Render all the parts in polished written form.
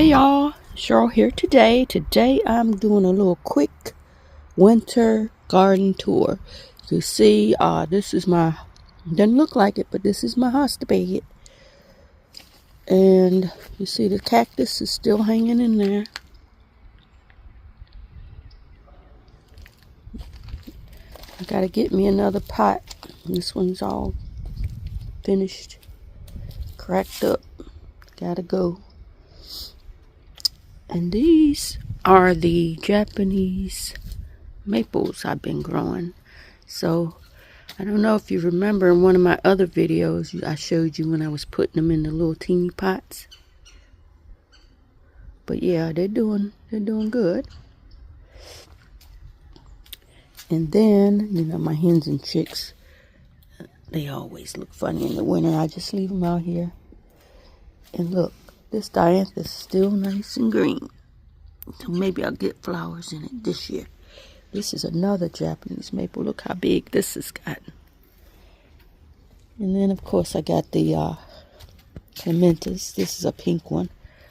Hey y'all, Cheryl here today. Today I'm doing a little quick winter garden tour. You see, this is my, doesn't look like it, but this is my hosta bed. And you see the cactus is still hanging in there. I gotta get me another pot. This one's all finished, cracked up. Gotta go. And these are the Japanese maples I've been growing. So I don't know if you remember in one of my other videos I showed you when I was putting them in the little teeny pots. But yeah, they're doing good. And then, you know, my hens and chicks, they always look funny in the winter. I just leave them out here. And look, this dianthus is still nice and green. So maybe I'll get flowers in it this year. This is another Japanese maple. Look how big this has gotten. And then, of course, I got the clematis. This is a pink one.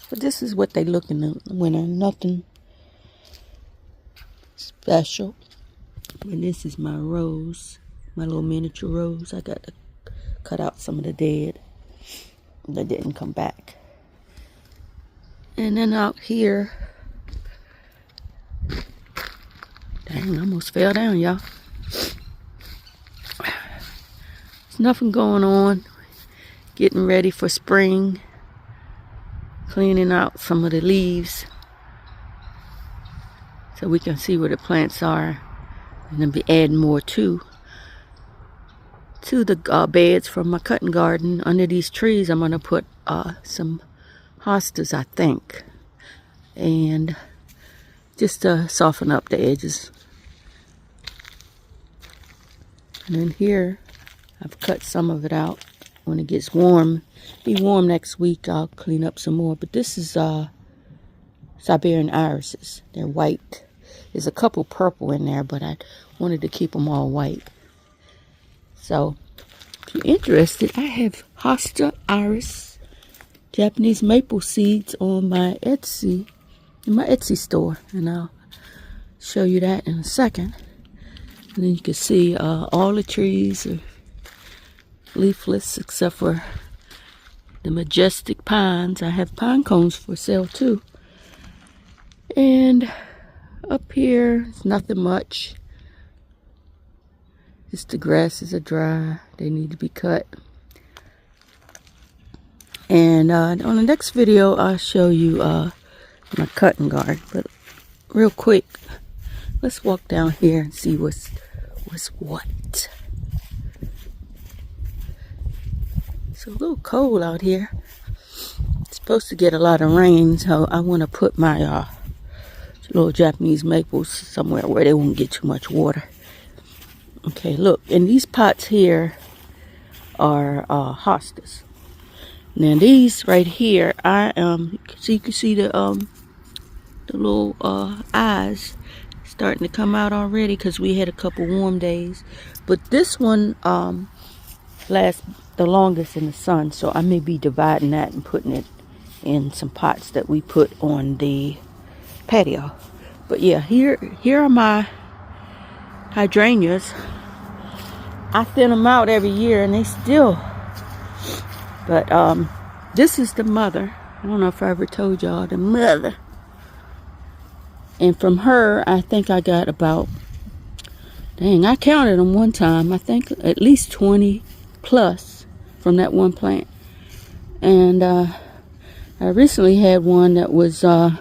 But this is what they look in the winter. Nothing special. And this is my rose. My little miniature rose. I got to cut out some of the dead that didn't come back. And then out here, dang, I almost fell down, y'all. There's nothing going on. Getting ready for spring. Cleaning out some of the leaves so we can see where the plants are. And then be adding more to the beds from my cutting garden. Under these trees, I'm going to put some hostas, I think. And just to soften up the edges. And then here, I've cut some of it out. When it gets warm, be warm next week, I'll clean up some more. But this is Siberian irises. They're white. There's a couple purple in there, but I wanted to keep them all white. So, if you're interested, I have hosta iris Japanese maple seeds on my Etsy, in my Etsy store. And I'll show you that in a second. And then you can see all the trees are leafless except for the majestic pines. I have pine cones for sale too. And up here, it's nothing much. Just the grasses are dry. They need to be cut. And on the next video, I'll show you my cutting garden. But real quick, let's walk down here and see what's what. It's a little cold out here. It's supposed to get a lot of rain, so I want to put my little Japanese maples somewhere where they won't get too much water. Okay, look, and these pots here are hostas. Now these right here, you can see the little eyes starting to come out already because we had a couple warm days. But this one lasts the longest in the sun, so I may be dividing that and putting it in some pots that we put on the patio. But yeah, here are my hydrangeas. I thin them out every year and they still, but this is the mother. I don't know if I ever told y'all the mother. And from her, I think I got about, dang, I counted them one time. I think at least 20 plus from that one plant. And I recently had one that was in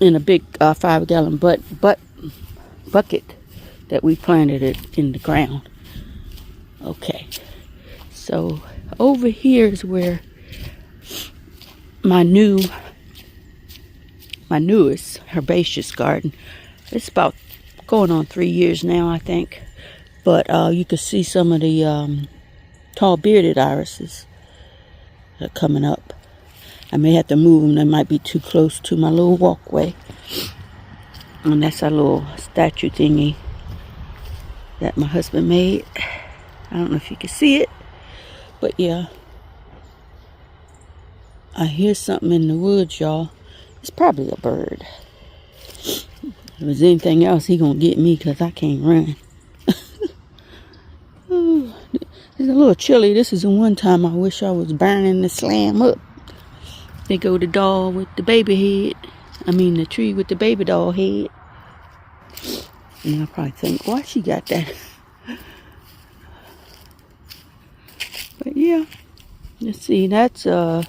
a big 5-gallon bucket that we planted it in the ground. Okay, so over here is where my newest herbaceous garden. It's about going on 3 years now, I think. But you can see some of the tall bearded irises that are coming up. I may have to move them. They might be too close to my little walkway. And that's our little statue thingy that my husband made. I don't know if you can see it, but yeah. I hear something in the woods, y'all. It's probably a bird. If there's anything else, he gonna get me because I can't run. Ooh, it's a little chilly. This is the one time I wish I was burning the slam up. There go the doll with the baby head. I mean the tree with the baby doll head. And I probably think, why she got that? But yeah, let's see. That's I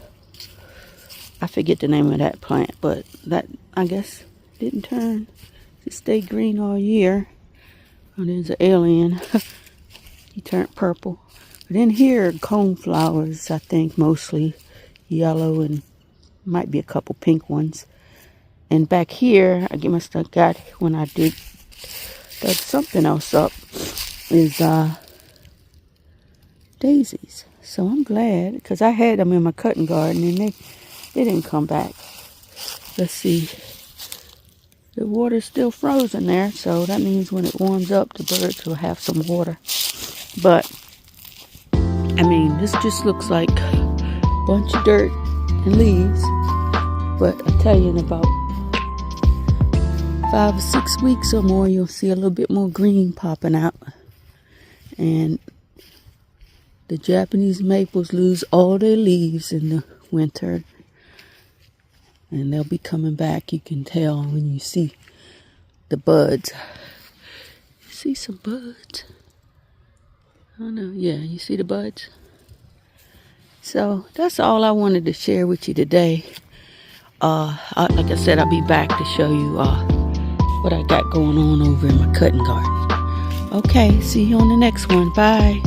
forget the name of that plant, but that I guess didn't turn. It stayed green all year. Oh, there's an alien. He turned purple. But in here, coneflowers, I think, mostly yellow and might be a couple pink ones. And back here, I must have got when I dug something else up, is daisies. So I'm glad, because I had them in my cutting garden and they didn't come back. Let's see. The water's still frozen there, so that means when it warms up, the birds will have some water. But, I mean, this just looks like a bunch of dirt and leaves. But I tell you, in about 5 or 6 weeks or more, you'll see a little bit more green popping out. And the Japanese maples lose all their leaves in the winter. And they'll be coming back, you can tell when you see the buds. You see some buds? I don't know, yeah, you see the buds? So that's all I wanted to share with you today. Like I said, I'll be back to show you what I got going on over in my cutting garden. Okay, see you on the next one. Bye.